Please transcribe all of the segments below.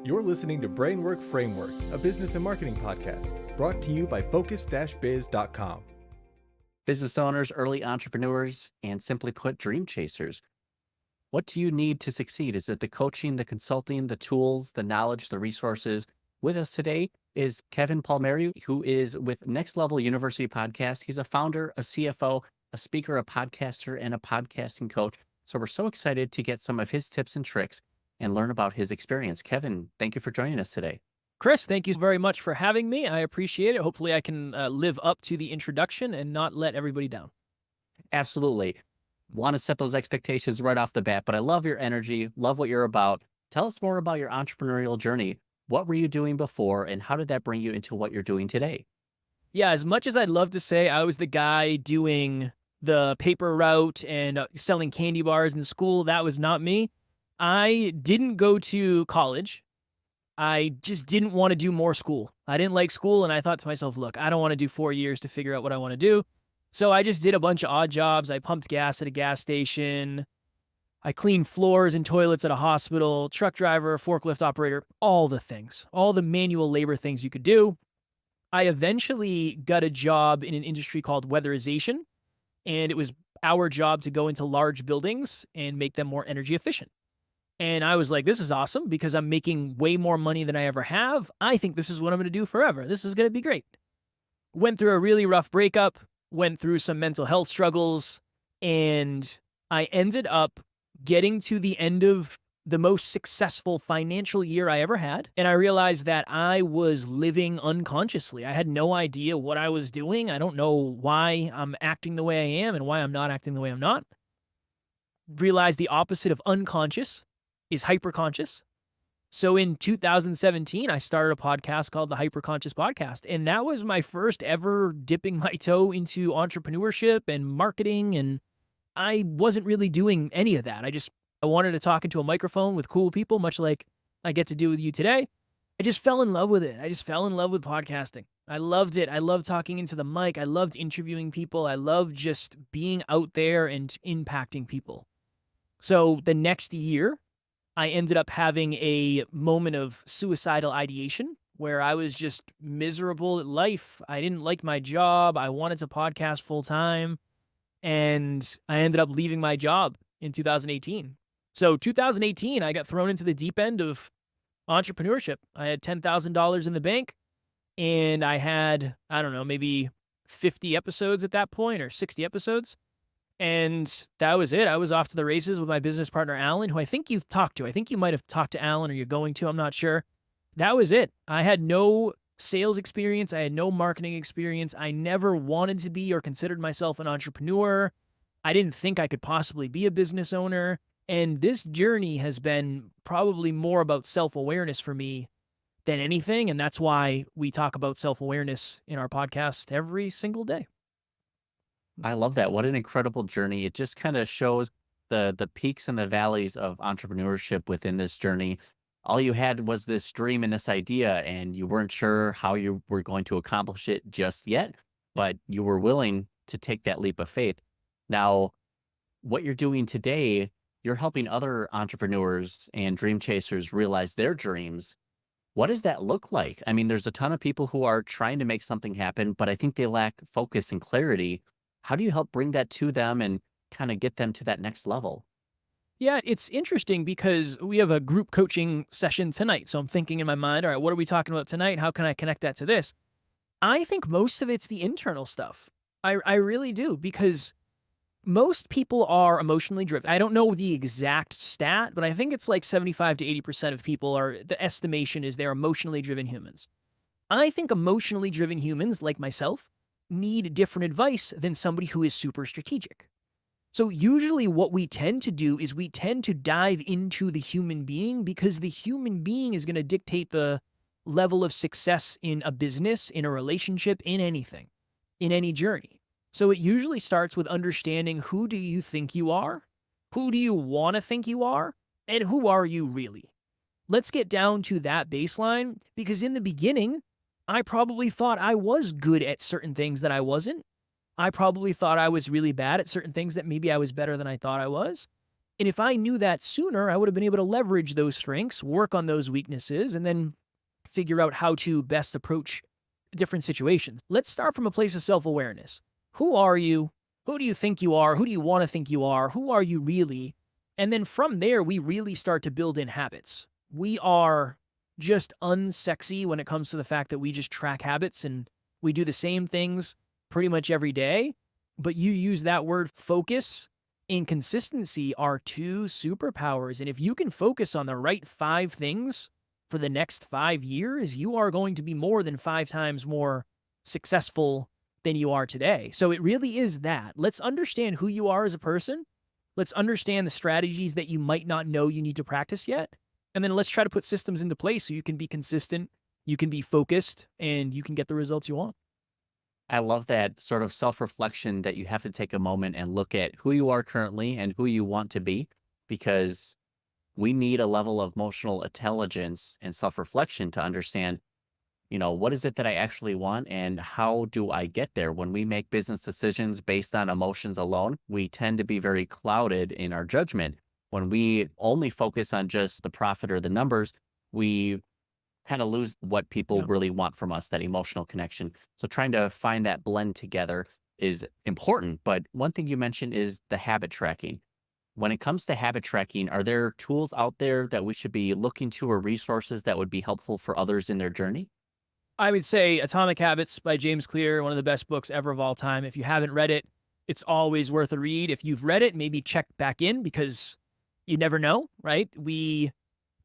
You're listening to Brainwork Framework, a business and marketing podcast, brought to you by focus-biz.com. Business owners, early entrepreneurs, and simply put, dream chasers. What do you need to succeed? Is it the coaching, the consulting, the tools, the knowledge, the resources? With us today is Kevin Palmieri, who is with Next Level University Podcast. He's a founder, a CFO, a speaker, a podcaster, and a podcasting coach. So we're so excited to get some of his tips and tricks and learn about his experience. Kevin, thank you for joining us today. Chris, thank you very much for having me. I appreciate it. Hopefully I can live up to the introduction and not let everybody down. Absolutely. Want to set those expectations right off the bat, but I love your energy, love what you're about. Tell us more about your entrepreneurial journey. What were you doing before, and how did that bring you into what you're doing today? Yeah, as much as I'd love to say I was the guy doing the paper route and selling candy bars in school, that was not me. I didn't go to college. I just didn't want to do more school. I didn't like school, and I thought to myself, look, I don't want to do 4 years to figure out what I want to do. So I just did a bunch of odd jobs. I pumped gas at a gas station. I cleaned floors and toilets at a hospital, truck driver, forklift operator, all the things, all the manual labor things you could do. I eventually got a job in an industry called weatherization, and it was our job to go into large buildings and make them more energy efficient. And I was like, this is awesome because I'm making way more money than I ever have. I think this is what I'm going to do forever. This is going to be great. Went through a really rough breakup, went through some mental health struggles, and I ended up getting to the end of the most successful financial year I ever had. And I realized that I was living unconsciously. I had no idea what I was doing. I don't know why I'm acting the way I am and why I'm not acting the way I'm not. Realized the opposite of unconscious is hyperconscious. So in 2017, I started a podcast called the Hyperconscious Podcast. And that was my first ever dipping my toe into entrepreneurship and marketing. And I wasn't really doing any of that. I wanted to talk into a microphone with cool people, much like I get to do with you today. I just fell in love with it. I just fell in love with podcasting. I loved it. I loved talking into the mic. I loved interviewing people. I loved just being out there and impacting people. So the next year, I ended up having a moment of suicidal ideation where I was just miserable at life. I didn't like my job. I wanted to podcast full time. And I ended up leaving my job in 2018. So 2018, I got thrown into the deep end of entrepreneurship. I had $10,000 in the bank, and I had, I don't know, maybe 50 episodes at that point or 60 episodes. And that was it. I was off to the races with my business partner, Alan, who I think you've talked to. I think you might have talked to Alan or you're going to. I'm not sure. That was it. I had no sales experience. I had no marketing experience. I never wanted to be or considered myself an entrepreneur. I didn't think I could possibly be a business owner. And this journey has been probably more about self-awareness for me than anything. And that's why we talk about self-awareness in our podcast every single day. I love that. What an incredible journey. It just kind of shows the peaks and the valleys of entrepreneurship within this journey. All you had was this dream and this idea, and you weren't sure how you were going to accomplish it just yet, but you were willing to take that leap of faith. Now, what you're doing today, you're helping other entrepreneurs and dream chasers realize their dreams. What does that look like? I mean, there's a ton of people who are trying to make something happen, but I think they lack focus and clarity. How do you help bring that to them and kind of get them to that next level? Yeah, it's interesting because we have a group coaching session tonight. So I'm thinking in my mind, all right, what are we talking about tonight? How can I connect that to this? I think most of it's the internal stuff. I really do, because most people are emotionally driven. I don't know the exact stat, but I think it's like 75 to 80% of people the estimation is they're emotionally driven humans. I think emotionally driven humans like myself need different advice than somebody who is super strategic. So usually what we tend to do is we tend to dive into the human being because the human being is going to dictate the level of success in a business, in a relationship, in anything, in any journey. So it usually starts with understanding, who do you think you are? Who do you want to think you are? And who are you really? Let's get down to that baseline, because in the beginning, I probably thought I was good at certain things that I wasn't. I probably thought I was really bad at certain things that maybe I was better than I thought I was. And if I knew that sooner, I would have been able to leverage those strengths, work on those weaknesses, and then figure out how to best approach different situations. Let's start from a place of self-awareness. Who are you? Who do you think you are? Who do you want to think you are? Who are you really? And then from there, we really start to build in habits. We are just unsexy when it comes to the fact that we just track habits and we do the same things pretty much every day. But you use that word focus and consistency are two superpowers. And if you can focus on the right 5 things for the next 5 years, you are going to be more than 5 times more successful than you are today. So it really is that. Let's understand who you are as a person. Let's understand the strategies that you might not know you need to practice yet. And then let's try to put systems into place so you can be consistent, you can be focused, and you can get the results you want. I love that sort of self-reflection that you have to take a moment and look at who you are currently and who you want to be, because we need a level of emotional intelligence and self-reflection to understand, what is it that I actually want and how do I get there? When we make business decisions based on emotions alone, we tend to be very clouded in our judgment. When we only focus on just the profit or the numbers, we kind of lose what people Yeah. really want from us, that emotional connection. So trying to find that blend together is important. But one thing you mentioned is the habit tracking. When it comes to habit tracking, are there tools out there that we should be looking to or resources that would be helpful for others in their journey? I would say Atomic Habits by James Clear, one of the best books ever of all time. If you haven't read it, it's always worth a read. If you've read it, maybe check back in because you never know, right? We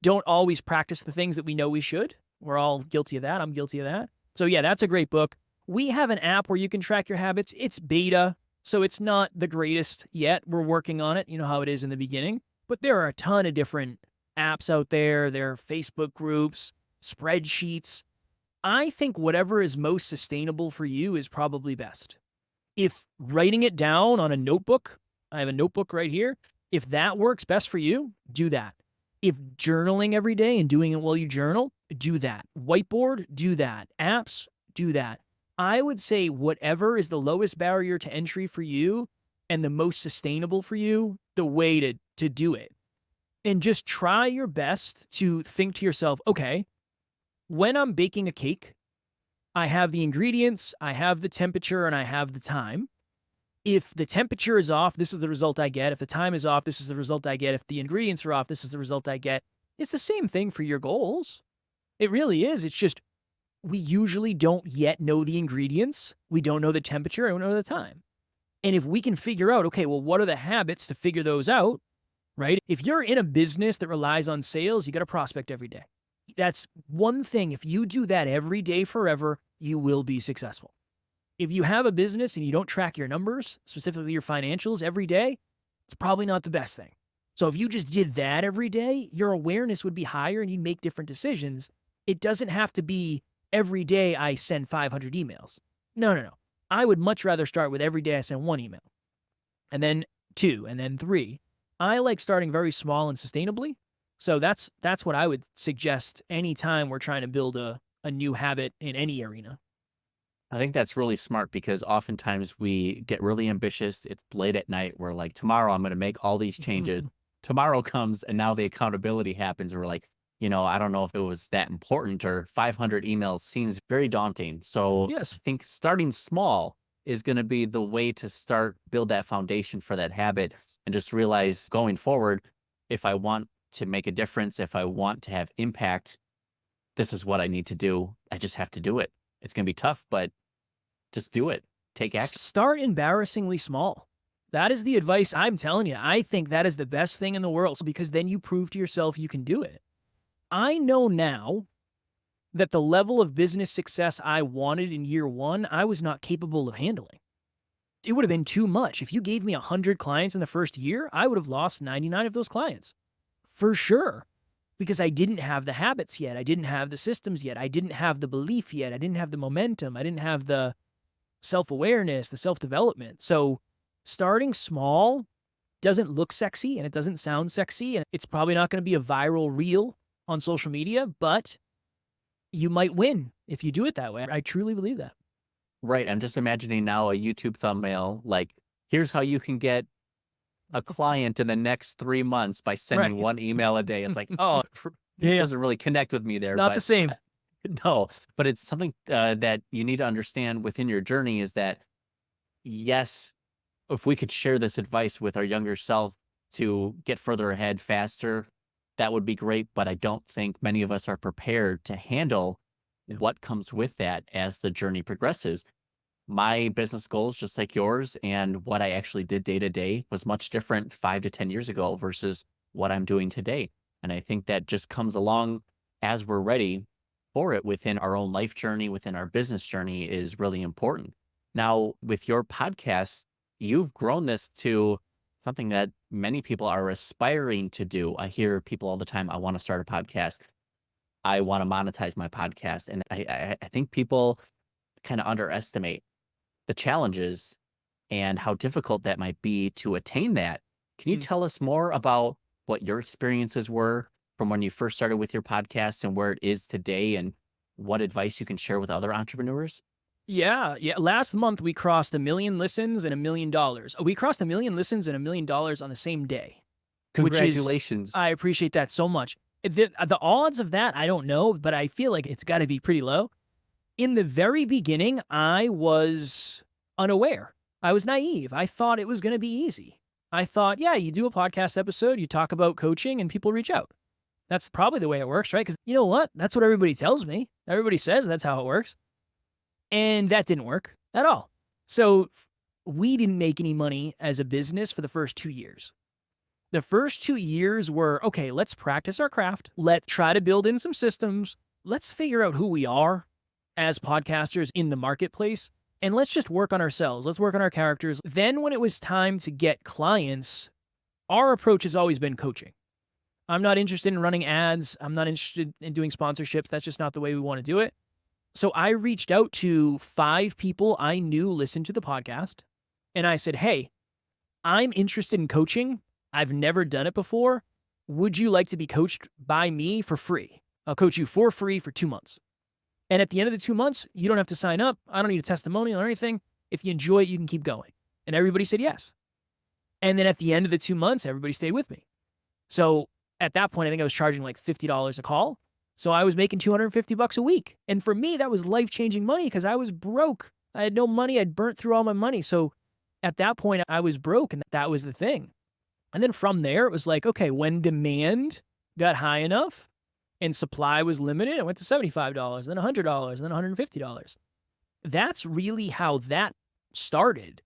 don't always practice the things that we know we should. We're all guilty of that. I'm guilty of that. So yeah, that's a great book. We have an app where you can track your habits. It's beta, so it's not the greatest yet. We're working on it. You know how it is in the beginning. But there are a ton of different apps out there. There are Facebook groups, spreadsheets. I think whatever is most sustainable for you is probably best. If writing it down on a notebook, I have a notebook right here. If that works best for you, do that. If journaling every day and doing it while you journal, do that. Whiteboard, do that. Apps, do that. I would say whatever is the lowest barrier to entry for you and the most sustainable for you, the way to do it. And just try your best to think to yourself, okay, when I'm baking a cake, I have the ingredients, I have the temperature, and I have the time. If the temperature is off, this is the result I get. If the time is off, this is the result I get. If the ingredients are off, this is the result I get. It's the same thing for your goals. It really is. It's just we usually don't yet know the ingredients. We don't know the temperature. I don't know the time. And if we can figure out, okay, well, what are the habits to figure those out, right? If you're in a business that relies on sales, you got to prospect every day. That's one thing. If you do that every day forever, you will be successful. If you have a business and you don't track your numbers, specifically your financials every day, it's probably not the best thing. So if you just did that every day, your awareness would be higher and you'd make different decisions. It doesn't have to be every day I send 500 emails. No. I would much rather start with every day I send 1 email, and then 2, and then 3. I like starting very small and sustainably. So that's what I would suggest anytime we're trying to build a new habit in any arena. I think that's really smart because oftentimes we get really ambitious. It's late at night. We're like, tomorrow I'm going to make all these changes. Tomorrow comes and now the accountability happens. And we're like, I don't know if it was that important, or 500 emails seems very daunting. So Yes. I think starting small is going to be the way to start, build that foundation for that habit, and just realize going forward, if I want to make a difference, if I want to have impact, this is what I need to do. I just have to do it. It's going to be tough, but just do it. Take action. Start embarrassingly small. That is the advice I'm telling you. I think that is the best thing in the world because then you prove to yourself you can do it. I know now that the level of business success I wanted in year 1, I was not capable of handling. It would have been too much. If you gave me 100 clients in the first year, I would have lost 99 of those clients. For sure. Because I didn't have the habits yet. I didn't have the systems yet. I didn't have the belief yet. I didn't have the momentum. I didn't have the self-awareness, the self-development. So starting small doesn't look sexy and it doesn't sound sexy. And it's probably not going to be a viral reel on social media, but you might win if you do it that way. I truly believe that. Right. I'm just imagining now a YouTube thumbnail, like, here's how you can get a client in the next 3 months by sending Right. one email a day. It's like, oh, it Yeah. doesn't really connect with me It's there. not But the same. no, but it's something that you need to understand within your journey is that, yes, if we could share this advice with our younger self to get further ahead faster, that would be great. But I don't think many of us are prepared to handle Yeah. what comes with that as the journey progresses. My business goals, just like yours, and what I actually did day to day was much different 5 to 10 years ago versus what I'm doing today. And I think that just comes along as we're ready for it within our own life journey, within our business journey is really important. Now, with your podcast, you've grown this to something that many people are aspiring to do. I hear people all the time, I want to start a podcast. I want to monetize my podcast. And I think people kind of underestimate the challenges and how difficult that might be to attain that. Can you Mm. tell us more about what your experiences were from when you first started with your podcast and where it is today and what advice you can share with other entrepreneurs? Yeah. Last month we crossed 1 million listens and $1 million. We crossed 1 million listens and $1 million on the same day. Which is, Congratulations. I appreciate that so much. The odds of that, I don't know, but I feel like it's got to be pretty low. In the very beginning, I was unaware. I was naive. I thought it was going to be easy. I thought, yeah, you do a podcast episode, you talk about coaching, and people reach out. That's probably the way it works, right? Because you know what? That's what everybody tells me. Everybody says that's how it works. And that didn't work at all. So we didn't make any money as a business for the first 2 years. The first 2 years were, okay, let's practice our craft. Let's try to build in some systems. Let's figure out who we are as podcasters in the marketplace. And let's just work on ourselves. Let's work on our characters. Then when it was time to get clients, our approach has always been coaching. I'm not interested in running ads. I'm not interested in doing sponsorships. That's just not the way we want to do it. So I reached out to 5 people I knew listened to the podcast. And I said, hey, I'm interested in coaching. I've never done it before. Would you like to be coached by me for free? I'll coach you for free for 2 months. And at the end of the 2 months, you don't have to sign up. I don't need a testimonial or anything. If you enjoy it, you can keep going. And everybody said yes. And then at the end of the 2 months, everybody stayed with me. So at that point, I think I was charging like $50 a call. So I was making $250 a week. And for me, that was life-changing money because I was broke. I had no money. I'd burnt through all my money. So at that point, I was broke, and that was the thing. And then from there, it was like, okay, when demand got high enough and supply was limited, it went to $75, then $100, then $150. That's really how that started.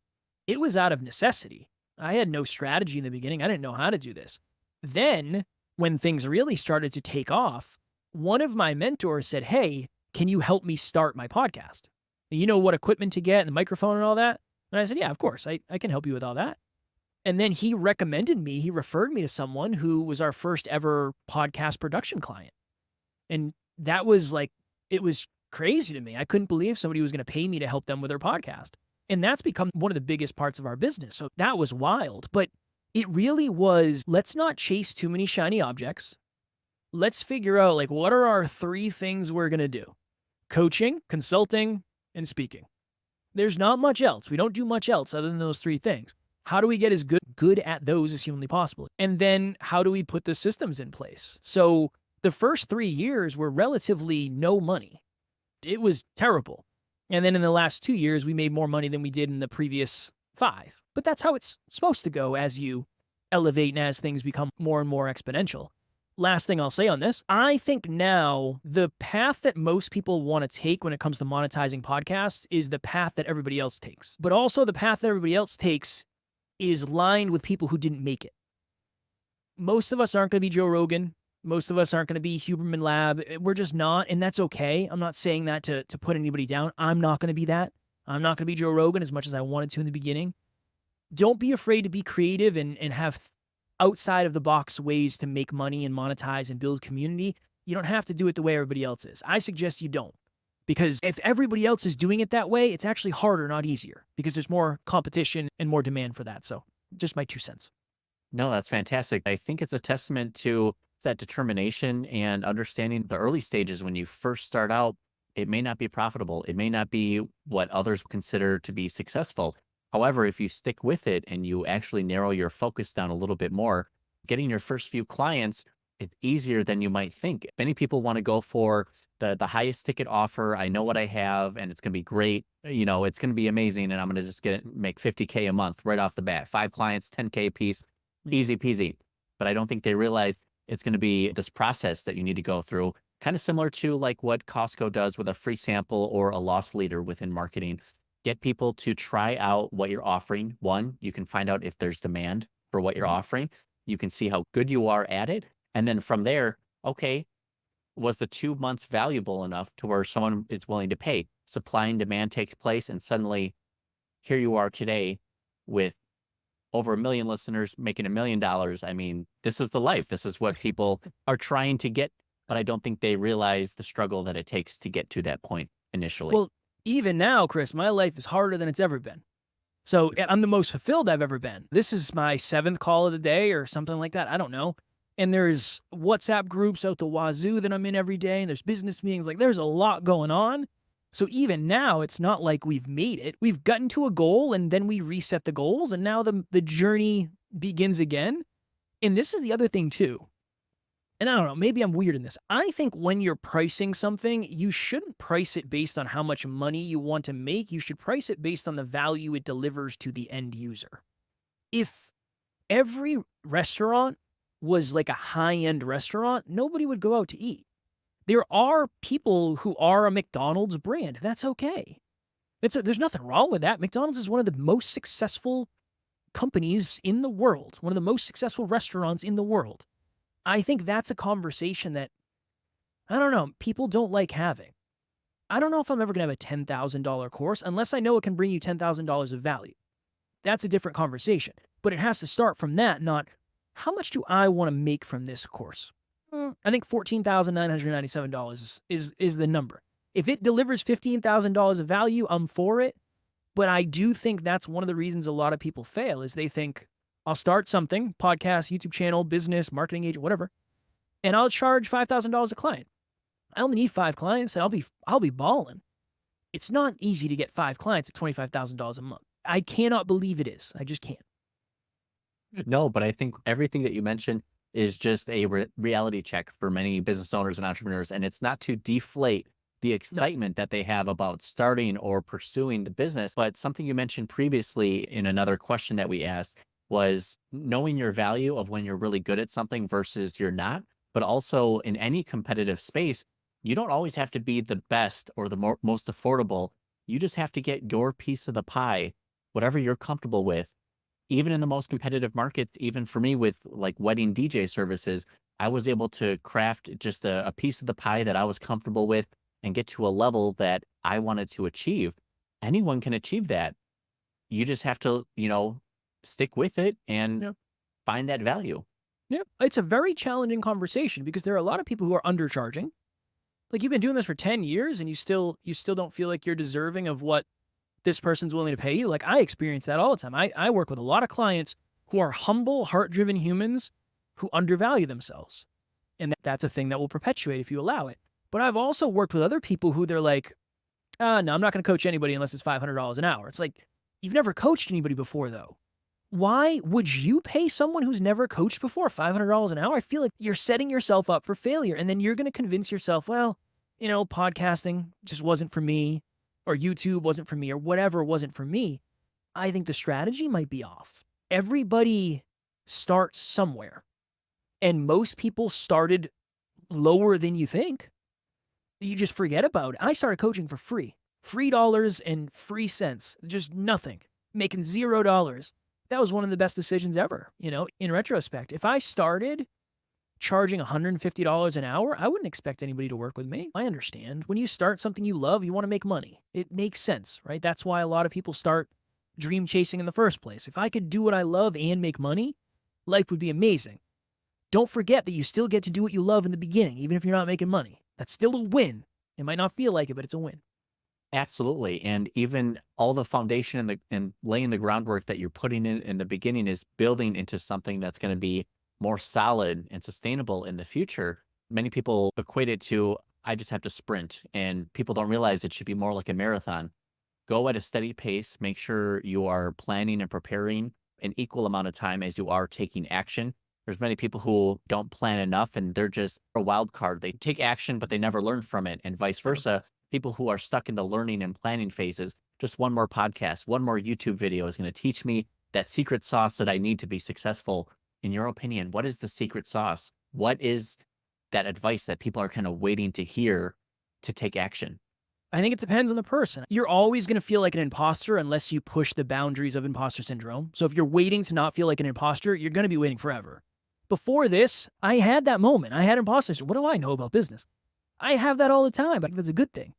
It was out of necessity. I had no strategy in the beginning. I didn't know how to do this. Then when things really started to take off, one of my mentors said, hey, can you help me start my podcast? You know what equipment to get and the microphone and all that? And I said, yeah, of course. I can help you with all that. And then he referred me to someone who was our first ever podcast production client. And that was like, it was crazy to me. I couldn't believe somebody was going to pay me to help them with their podcast. And that's become one of the biggest parts of our business. So that was wild. But it really was, let's not chase too many shiny objects. Let's figure out, like, what are our 3 things we're going to do? Coaching, consulting, and speaking. There's not much else. We don't do much else other than those 3 things. How do we get as good at those as humanly possible? And then how do we put the systems in place? So the first 3 years were relatively no money. It was terrible. And then in the last 2 years, we made more money than we did in the previous 5. But that's how it's supposed to go as you elevate and as things become more and more exponential. Last thing I'll say on this, I think now the path that most people want to take when it comes to monetizing podcasts is the path that everybody else takes. But also the path that everybody else takes is lined with people who didn't make it. Most of us aren't going to be Joe Rogan. Most of us aren't going to be Huberman Lab. We're just not, and that's okay. I'm not saying that to put anybody down. I'm not going to be that. I'm not going to be Joe Rogan as much as I wanted to in the beginning. Don't be afraid to be creative and have outside of the box ways to make money and monetize and build community. You don't have to do it the way everybody else is. I suggest you don't. Because if everybody else is doing it that way, it's actually harder, not easier, because there's more competition and more demand for that. So just my 2 cents. No, that's fantastic. I think it's a testament to that determination and understanding the early stages when you first start out. It may not be profitable. It may not be what others consider to be successful. However, if you stick with it and you actually narrow your focus down a little bit more, getting your first few clients, it's easier than you might think. Many people want to go for the highest ticket offer. I know what I have and it's going to be great. It's going to be amazing. And I'm going to just make 50K a month right off the bat. 5 clients, 10K a piece, easy peasy. But I don't think they realize it's going to be this process that you need to go through, kind of similar to like what Costco does with a free sample or a loss leader within marketing. Get people to try out what you're offering. One, you can find out if there's demand for what you're offering. You can see how good you are at it. And then from there, okay, was the 2 months valuable enough to where someone is willing to pay? Supply and demand takes place, and suddenly here you are today with over 1 million listeners making $1 million. I mean, this is the life. This is what people are trying to get, but I don't think they realize the struggle that it takes to get to that point initially. Well, even now, Chris, my life is harder than it's ever been. So I'm the most fulfilled I've ever been. This is my 7th call of the day or something like that. I don't know. And there's WhatsApp groups out the wazoo that I'm in every day. And there's business meetings. Like there's a lot going on. So even now, it's not like we've made it. We've gotten to a goal and then we reset the goals. And now the journey begins again. And this is the other thing too. And I don't know, maybe I'm weird in this. I think when you're pricing something, you shouldn't price it based on how much money you want to make. You should price it based on the value it delivers to the end user. If every restaurant was like a high-end restaurant, nobody would go out to eat. There are people who are a McDonald's brand. That's okay. There's nothing wrong with that. McDonald's is one of the most successful companies in the world, one of the most successful restaurants in the world. I think that's a conversation that, I don't know, people don't like having. I don't know if I'm ever going to have a $10,000 course unless I know it can bring you $10,000 of value. That's a different conversation. But it has to start from that, not how much do I want to make from this course? I think $14,997 is the number. If it delivers $15,000 of value, I'm for it. But I do think that's one of the reasons a lot of people fail is they think, I'll start something, podcast, YouTube channel, business, marketing agent, whatever, and I'll charge $5,000 a client. I only need 5 clients and I'll be balling. It's not easy to get 5 clients at $25,000 a month. I cannot believe it is. I just can't. No, but I think everything that you mentioned is just a reality check for many business owners and entrepreneurs. And it's not to deflate the excitement that they have about starting or pursuing the business. But something you mentioned previously in another question that we asked was knowing your value of when you're really good at something versus you're not. But also in any competitive space, you don't always have to be the best or the most affordable. You just have to get your piece of the pie, whatever you're comfortable with. Even in the most competitive markets, even for me with like wedding DJ services, I was able to craft just a piece of the pie that I was comfortable with and get to a level that I wanted to achieve. Anyone can achieve that. You just have to, stick with it and find that value. Yeah. It's a very challenging conversation because there are a lot of people who are undercharging. Like you've been doing this for 10 years and you still don't feel like you're deserving of what this person's willing to pay you. Like I experience that all the time. I work with a lot of clients who are humble, heart-driven humans who undervalue themselves. And that's a thing that will perpetuate if you allow it. But I've also worked with other people who they're like, no, I'm not going to coach anybody unless it's $500 an hour. It's like, you've never coached anybody before though. Why would you pay someone who's never coached before $500 an hour? I feel like you're setting yourself up for failure. And then you're going to convince yourself, well, podcasting just wasn't for me, or YouTube wasn't for me, or whatever wasn't for me. I think the strategy might be off. Everybody starts somewhere. And most people started lower than you think. You just forget about it. I started coaching for free. $3 and free cents. Just nothing. Making $0. That was one of the best decisions ever, in retrospect. If I started charging $150 an hour, I wouldn't expect anybody to work with me. I understand. When you start something you love, you want to make money. It makes sense, right? That's why a lot of people start dream chasing in the first place. If I could do what I love and make money, life would be amazing. Don't forget that you still get to do what you love in the beginning, even if you're not making money. That's still a win. It might not feel like it, but it's a win. Absolutely. And even all the foundation and laying the groundwork that you're putting in the beginning is building into something that's going to be more solid and sustainable in the future. Many people equate it to, I just have to sprint, and people don't realize it should be more like a marathon. go at a steady pace. Make sure you are planning and preparing an equal amount of time as you are taking action. There's many people who don't plan enough and they're just a wild card. They take action, but they never learn from it, and vice versa. People who are stuck in the learning and planning phases, just one more podcast, one more YouTube video is going to teach me that secret sauce that I need to be successful. In your opinion, what is the secret sauce? What is that advice that people are kind of waiting to hear to take action? I think it depends on the person. You're always going to feel like an imposter unless you push the boundaries of imposter syndrome. So if you're waiting to not feel like an imposter, you're going to be waiting forever. Before this, I had that moment. I had imposter syndrome. What do I know about business? I have that all the time. I think that's a good thing.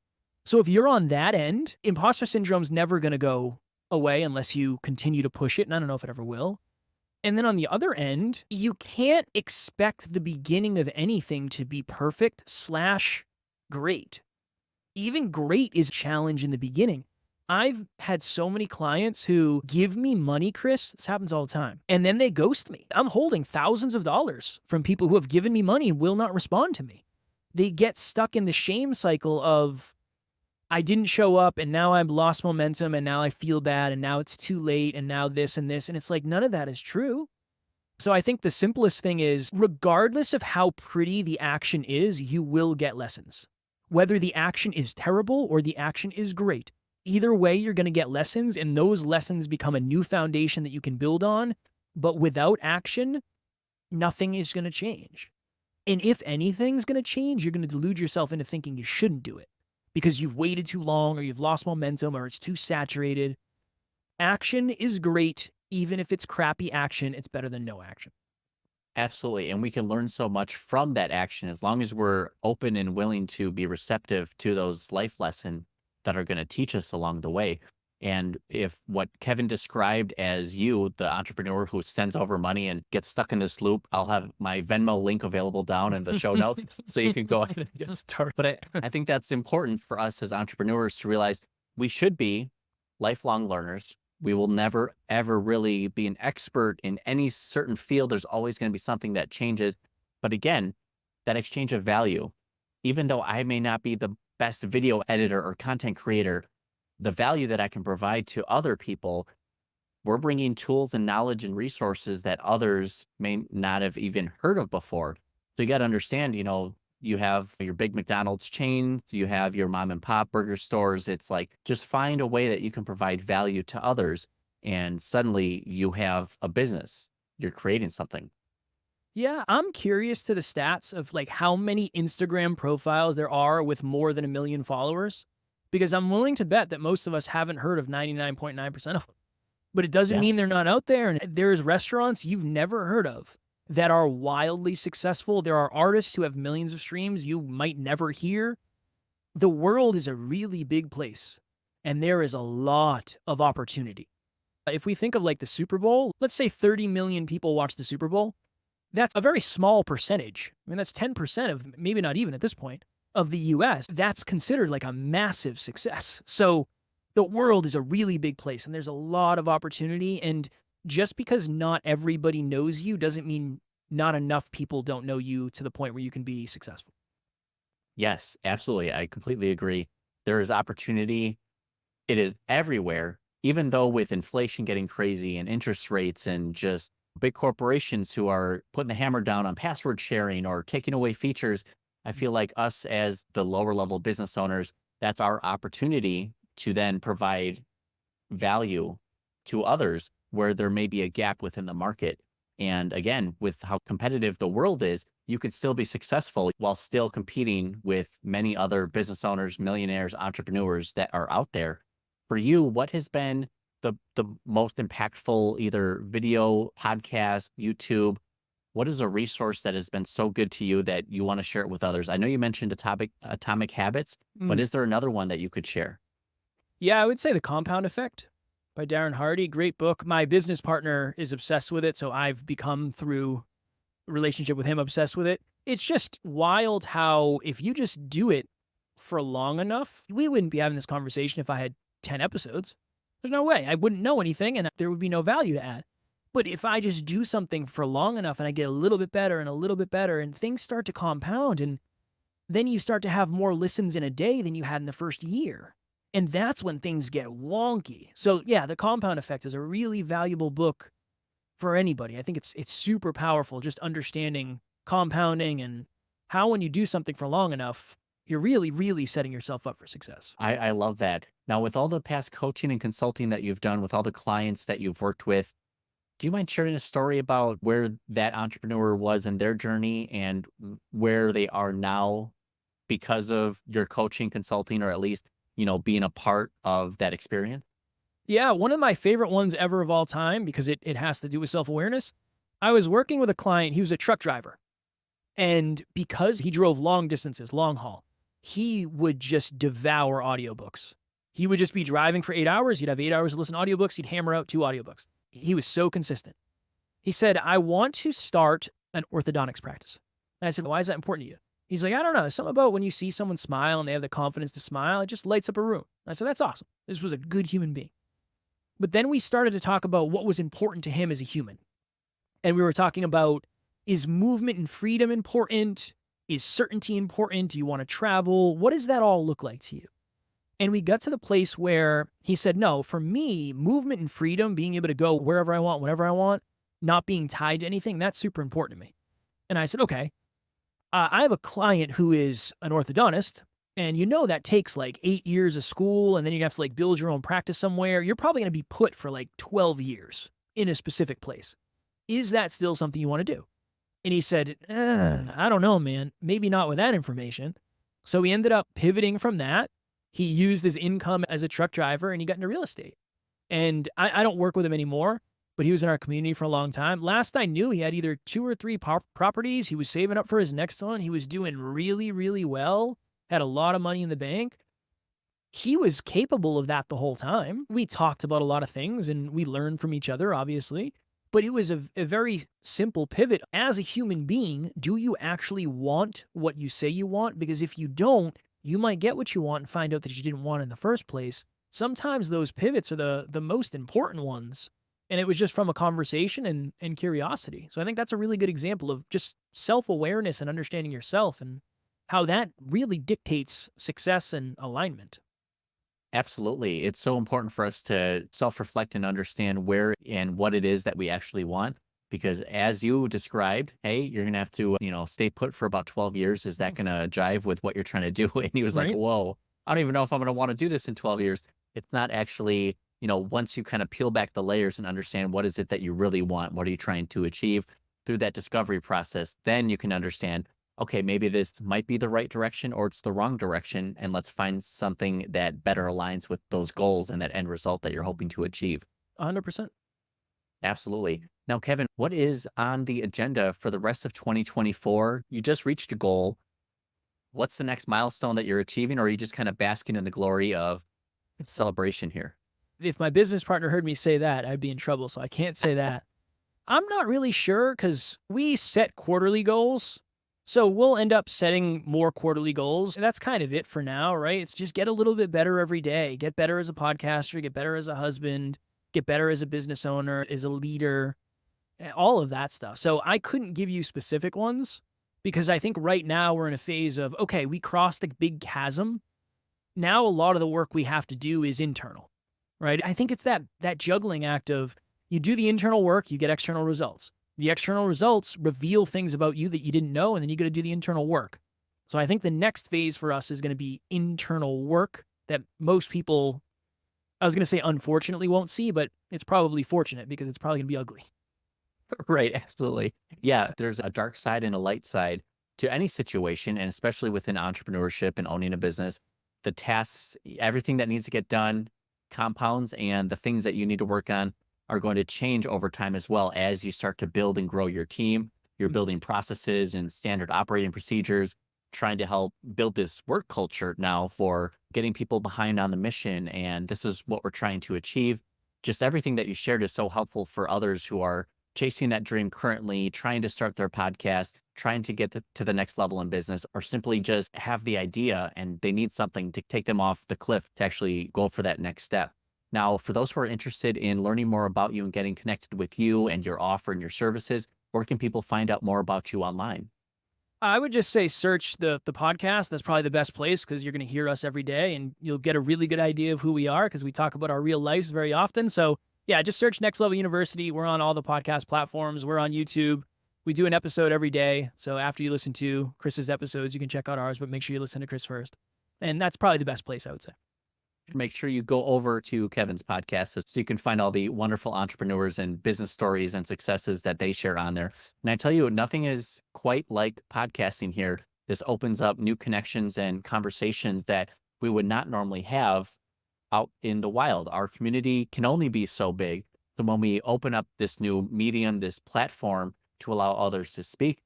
So if you're on that end, imposter syndrome's never going to go away unless you continue to push it. And I don't know if it ever will. And then on the other end, you can't expect the beginning of anything to be perfect/great. Even great is a challenge in the beginning. I've had so many clients who give me money, Chris, this happens all the time, and then they ghost me. I'm holding thousands of dollars from people who have given me money and will not respond to me. They get stuck in the shame cycle of, I didn't show up and now I've lost momentum and now I feel bad and now it's too late and now this and this. And it's like, none of that is true. So I think the simplest thing is, regardless of how pretty the action is, you will get lessons. Whether the action is terrible or the action is great, either way, you're going to get lessons, and those lessons become a new foundation that you can build on. But without action, nothing is going to change. And if anything's going to change, you're going to delude yourself into thinking you shouldn't do it because you've waited too long or you've lost momentum or it's too saturated. Action is great. Even if it's crappy action, it's better than no action. Absolutely. And we can learn so much from that action as long as we're open and willing to be receptive to those life lessons that are going to teach us along the way. And if what Kevin described as you, the entrepreneur who sends over money and gets stuck in this loop, I'll have my Venmo link available down in the show notes so you can go ahead and get started. But I think that's important for us as entrepreneurs to realize we should be lifelong learners. We will never, ever really be an expert in any certain field. There's always going to be something that changes. But again, that exchange of value, even though I may not be the best video editor or content creator, the value that I can provide to other people, we're bringing tools and knowledge and resources that others may not have even heard of before. So you got to understand, you have your big McDonald's chain, you have your mom and pop burger stores. It's like, just find a way that you can provide value to others. And suddenly you have a business, you're creating something. Yeah, I'm curious to the stats of like how many Instagram profiles there are with more than 1 million followers, because I'm willing to bet that most of us haven't heard of 99.9% of them. But it doesn't mean they're not out there. And there's restaurants you've never heard of that are wildly successful. There are artists who have millions of streams you might never hear. The world is a really big place, and there is a lot of opportunity. If we think of like the Super Bowl, let's say 30 million people watch the Super Bowl. That's a very small percentage. I mean, that's 10% of, maybe not even at this point, of the US. That's considered like a massive success. So the world is a really big place, and there's a lot of opportunity. And just because not everybody knows you doesn't mean not enough people don't know you to the point where you can be successful. Yes, absolutely. I completely agree. There is opportunity. It is everywhere, even though with inflation getting crazy and interest rates and just big corporations who are putting the hammer down on password sharing or taking away features. I feel like us as the lower level business owners, that's our opportunity to then provide value to others where there may be a gap within the market. And again, with how competitive the world is, you could still be successful while still competing with many other business owners, millionaires, entrepreneurs that are out there. For you, what has been the most impactful either video, podcast, YouTube? What is a resource that has been so good to you that you want to share it with others? I know you mentioned Atomic Habits, but is there another one that you could share? Yeah, I would say The Compound Effect by Darren Hardy. Great book. My business partner is obsessed with it, so I've become, through a relationship with him, obsessed with it. It's just wild how if you just do it for long enough, we wouldn't be having this conversation if I had 10 episodes. There's no way. I wouldn't know anything and there would be no value to add. But if I just do something for long enough and I get a little bit better and a little bit better and things start to compound, and then you start to have more listens in a day than you had in the first year. And that's when things get wonky. So yeah, The Compound Effect is a really valuable book for anybody. I think it's super powerful, just understanding compounding and how when you do something for long enough, you're really, really setting yourself up for success. I love that. Now, with all the past coaching and consulting that you've done, with all the clients that you've worked with, do you mind sharing a story about where that entrepreneur was in their journey and where they are now because of your coaching, consulting, or at least, being a part of that experience? Yeah, one of my favorite ones ever of all time, because it has to do with self-awareness. I was working with a client, he was a truck driver. And because he drove long distances, long haul, he would just devour audiobooks. He would just be driving for 8 hours. He'd have 8 hours to listen to audiobooks. He'd hammer out 2 audiobooks. He was so consistent. He said, I want to start an orthodontics practice. And I said, why is that important to you? He's like, I don't know. There's something about when you see someone smile and they have the confidence to smile, it just lights up a room. I said, that's awesome. This was a good human being. But then we started to talk about what was important to him as a human. And we were talking about, is movement and freedom important? Is certainty important? Do you want to travel? What does that all look like to you? And we got to the place where he said, no, for me, movement and freedom, being able to go wherever I want, whenever I want, not being tied to anything, that's super important to me. And I said, okay, I have a client who is an orthodontist, and that takes like 8 years of school, and then you have to like build your own practice somewhere. You're probably going to be put for like 12 years in a specific place. Is that still something you want to do? And he said, I don't know, man. Maybe not with that information. So he ended up pivoting from that. He used his income as a truck driver and he got into real estate. And I don't work with him anymore, but he was in our community for a long time. Last I knew, he had either 2 or 3 properties. He was saving up for his next one. He was doing really, really well, had a lot of money in the bank. He was capable of that the whole time. We talked about a lot of things and we learned from each other, obviously. But it was a very simple pivot. As a human being, do you actually want what you say you want? Because if you don't, you might get what you want and find out that you didn't want it in the first place. Sometimes those pivots are the most important ones. And it was just from a conversation and curiosity. So I think that's a really good example of just self-awareness and understanding yourself and how that really dictates success and alignment. Absolutely. It's so important for us to self-reflect and understand where and what it is that we actually want. Because as you described, hey, you're going to have to, stay put for about 12 years. Is that going to jive with what you're trying to do? And he was like, Right? whoa, I don't even know if I'm going to want to do this in 12 years. It's not actually, once you kind of peel back the layers and understand what is it that you really want, what are you trying to achieve through that discovery process, then you can understand, okay, maybe this might be the right direction or it's the wrong direction. And let's find something that better aligns with those goals and that end result that you're hoping to achieve. 100%. Absolutely. Now, Kevin, what is on the agenda for the rest of 2024? You just reached a goal. What's the next milestone that you're achieving, or are you just kind of basking in the glory of celebration here? If my business partner heard me say that, I'd be in trouble. So I can't say that. I'm not really sure because we set quarterly goals. So we'll end up setting more quarterly goals. And that's kind of it for now, right? It's just get a little bit better every day. Get better as a podcaster, get better as a husband, get better as a business owner, as a leader, all of that stuff. So I couldn't give you specific ones because I think right now we're in a phase of, okay, we crossed a big chasm. Now a lot of the work we have to do is internal, right? I think it's that juggling act of you do the internal work, you get external results. The external results reveal things about you that you didn't know, and then you got to do the internal work. So I think the next phase for us is going to be internal work that most people, I was going to say unfortunately won't see, but it's probably fortunate because it's probably going to be ugly. Right. Absolutely. Yeah. There's a dark side and a light side to any situation, and especially within entrepreneurship and owning a business. The tasks, everything that needs to get done compounds, and the things that you need to work on are going to change over time as well as you start to build and grow your team. You're building processes and standard operating procedures, trying to help build this work culture now for getting people behind on the mission. And this is what we're trying to achieve. Just everything that you shared is so helpful for others who are chasing that dream currently, trying to start their podcast, trying to get to the next level in business, or simply just have the idea and they need something to take them off the cliff to actually go for that next step. Now, for those who are interested in learning more about you and getting connected with you and your offer and your services, where can people find out more about you online? I would just say search the podcast. That's probably the best place because you're going to hear us every day and you'll get a really good idea of who we are because we talk about our real lives very often. So yeah, just search Next Level University. We're on all the podcast platforms. We're on YouTube. We do an episode every day. So after you listen to Chris's episodes, you can check out ours, but make sure you listen to Chris first. And that's probably the best place, I would say. Make sure you go over to Kevin's podcast so you can find all the wonderful entrepreneurs and business stories and successes that they share on there. And I tell you, nothing is quite like podcasting here. This opens up new connections and conversations that we would not normally have out in the wild. Our community can only be so big. So when we open up this new medium, this platform to allow others to speak,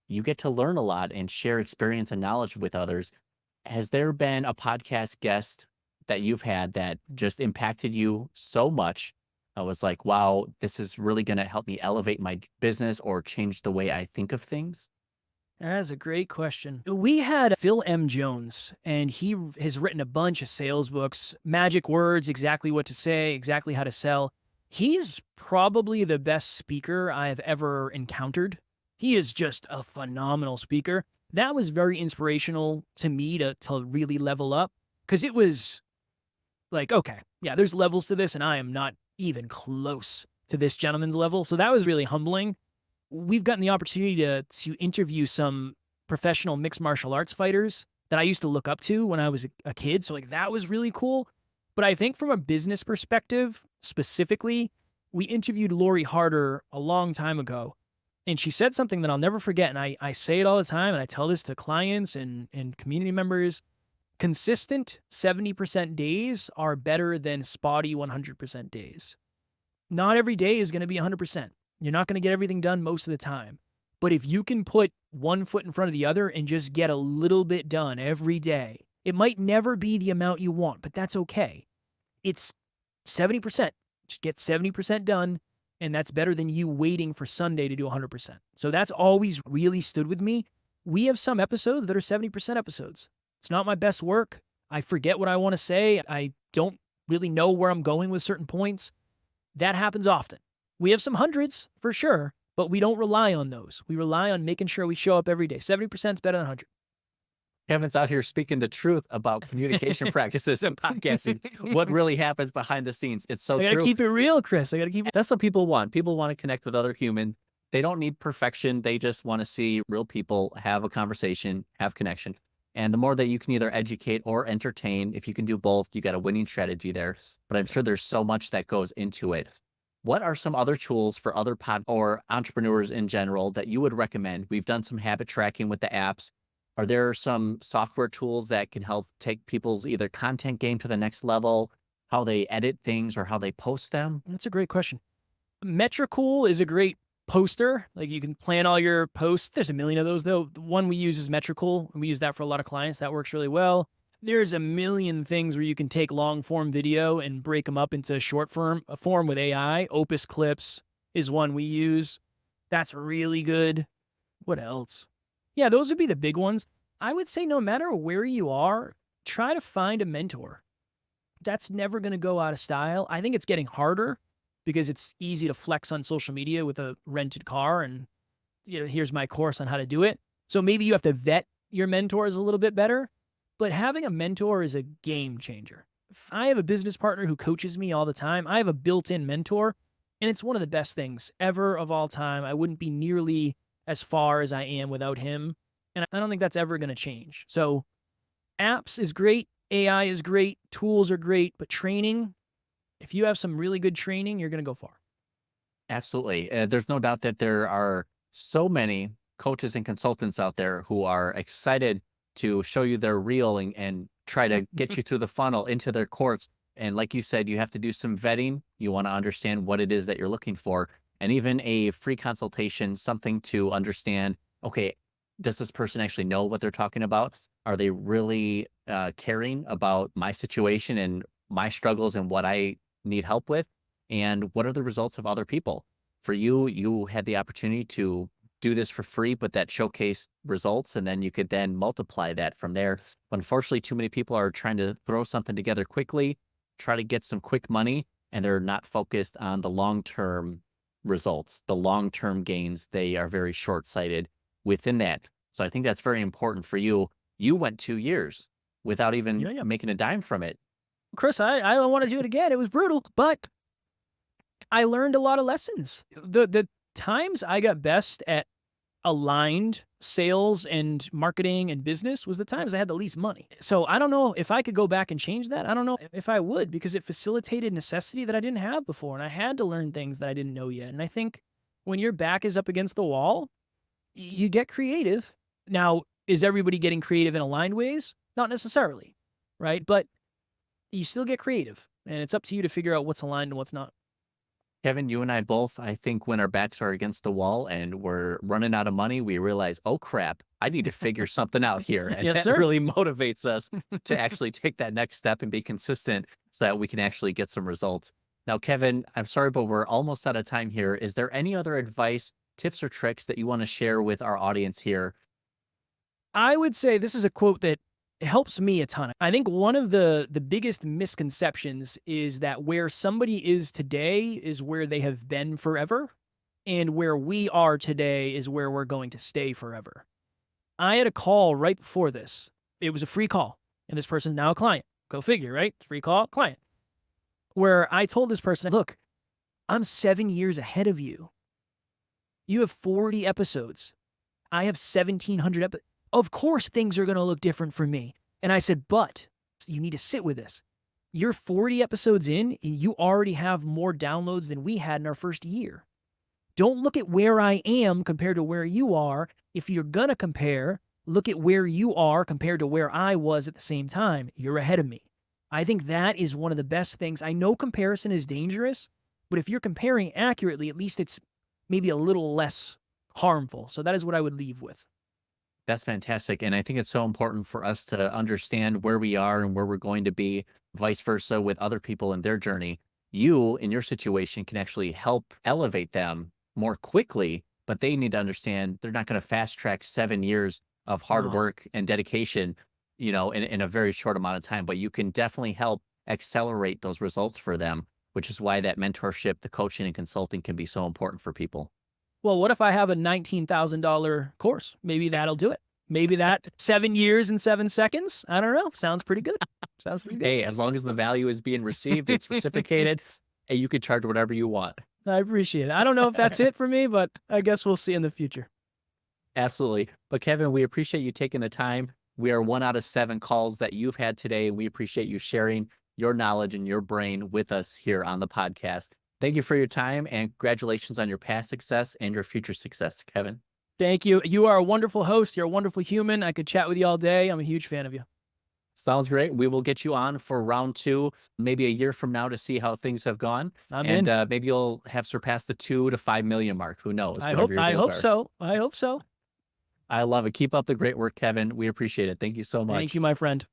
you get to learn a lot and share experience and knowledge with others. Has there been a podcast guest that you've had that just impacted you so much? I was like, wow, this is really going to help me elevate my business or change the way I think of things? That's a great question. We had Phil M. Jones, and he has written a bunch of sales books, magic words, exactly what to say, exactly how to sell. He's probably the best speaker I've ever encountered. He is just a phenomenal speaker. That was very inspirational to me to really level up because it was like, okay, yeah, there's levels to this, and I am not even close to this gentleman's level. So that was really humbling. We've gotten the opportunity to interview some professional mixed martial arts fighters that I used to look up to when I was a kid. So like that was really cool. But I think from a business perspective, specifically, we interviewed Lori Harder a long time ago. And she said something that I'll never forget. And I say it all the time, and I tell this to clients and community members. Consistent 70% days are better than spotty 100% days. Not every day is going to be 100%. You're not going to get everything done most of the time. But if you can put one foot in front of the other and just get a little bit done every day, it might never be the amount you want, but that's okay. It's 70%. Just get 70% done, and that's better than you waiting for Sunday to do 100%. So that's always really stood with me. We have some episodes that are 70% episodes. It's not my best work. I forget what I want to say. I don't really know where I'm going with certain points. That happens often. We have some hundreds for sure, but we don't rely on those. We rely on making sure we show up every day. 70% is better than 100. Kevin's out here speaking the truth about communication practices and podcasting. What really happens behind the scenes. It's so I gotta true. keep it real, Chris. I gotta keep it. That's what people want. People want to connect with other humans. They don't need perfection. They just want to see real people have a conversation, have connection. And the more that you can either educate or entertain, if you can do both, you got a winning strategy there. But I'm sure there's so much that goes into it. What are some other tools for other pod or entrepreneurs in general that you would recommend? We've done some habit tracking with the apps. Are there some software tools that can help take people's either content game to the next level, how they edit things or how they post them? That's a great question. Metricool is a great poster. Like you can plan all your posts. There's a million of those though. The one we use is Metricool, and we use that for a lot of clients. That works really well. There's a million things where you can take long form video and break them up into short form with AI. Opus Clips is one we use. That's really good. What else? Yeah, those would be the big ones. I would say no matter where you are, try to find a mentor. That's never going to go out of style. I think it's getting harder because it's easy to flex on social media with a rented car and, here's my course on how to do it. So maybe you have to vet your mentors a little bit better, but having a mentor is a game changer. I have a business partner who coaches me all the time. I have a built-in mentor, and it's one of the best things ever of all time. I wouldn't be nearly as far as I am without him, and I don't think that's ever going to change. So apps is great. AI is great. Tools are great, but training, if you have some really good training, you're going to go far. Absolutely. There's no doubt that there are so many coaches and consultants out there who are excited to show you their reel and try to get you through the funnel into their course. And like you said, you have to do some vetting. You want to understand what it is that you're looking for. And even a free consultation, something to understand, okay, does this person actually know what they're talking about? Are they really caring about my situation and my struggles and what I need help with? And what are the results of other people? For you, you had the opportunity to do this for free, but that showcased results, and then you could then multiply that from there. But unfortunately, too many people are trying to throw something together quickly, try to get some quick money, and they're not focused on the long-term results, the long-term gains. They are very short-sighted within that. So I think that's very important for you. You went 2 years without even Yeah. making a dime from it. Chris, I don't want to do it again. It was brutal, but I learned a lot of lessons. The times I got best at aligned sales and marketing and business was the times I had the least money. So I don't know if I could go back and change that. I don't know if I would, because it facilitated necessity that I didn't have before. And I had to learn things that I didn't know yet. And I think when your back is up against the wall, you get creative. Now, is everybody getting creative in aligned ways? Not necessarily, right? But you still get creative. And it's up to you to figure out what's aligned and what's not. Kevin, you and I both, I think when our backs are against the wall and we're running out of money, we realize, oh crap, I need to figure something out here. And Yes, that sir. really motivates us to actually take that next step and be consistent so that we can actually get some results. Now, Kevin, I'm sorry, but we're almost out of time here. Is there any other advice, tips, or tricks that you want to share with our audience here? I would say this is a quote that helps me a ton. I think one of the biggest misconceptions is that where somebody is today is where they have been forever, and where we are today is where we're going to stay forever. I had a call right before this. It was a free call, and this person's now a client. Go figure, right? Free call, client. Where I told this person, look, I'm 7 years ahead of you. You have 40 episodes. I have 1,700 episodes. Of course, things are going to look different for me. And I said, but you need to sit with this. You're 40 episodes in, and you already have more downloads than we had in our first year. Don't look at where I am compared to where you are. If you're going to compare, look at where you are compared to where I was at the same time. You're ahead of me. I think that is one of the best things. I know comparison is dangerous, but if you're comparing accurately, at least it's maybe a little less harmful. So that is what I would leave with. That's fantastic. And I think it's so important for us to understand where we are and where we're going to be, vice versa with other people in their journey. You, in your situation, can actually help elevate them more quickly, but they need to understand they're not going to fast track 7 years of hard No. work and dedication, in a very short amount of time. But you can definitely help accelerate those results for them, which is why that mentorship, the coaching and consulting can be so important for people. Well, what if I have a $19,000 course? Maybe that'll do it. Maybe that 7 years and 7 seconds. I don't know. Sounds pretty good. Sounds pretty good. Hey, as long as the value is being received, it's reciprocated, and you can charge whatever you want. I appreciate it. I don't know if that's it for me, but I guess we'll see in the future. Absolutely. But Kevin, we appreciate you taking the time. We are 1 out of 7 calls that you've had today. We appreciate you sharing your knowledge and your brain with us here on the podcast. Thank you for your time, and congratulations on your past success and your future success, Kevin. Thank you. You are a wonderful host. You're a wonderful human. I could chat with you all day. I'm a huge fan of you. Sounds great. We will get you on for round 2, maybe a year from now, to see how things have gone. I'm and in. Maybe you'll have surpassed the 2 to 5 million mark. Who knows? I Whatever your goals hope are. so. I hope so. I love it. Keep up the great work, Kevin. We appreciate it. Thank you so much. Thank you, my friend.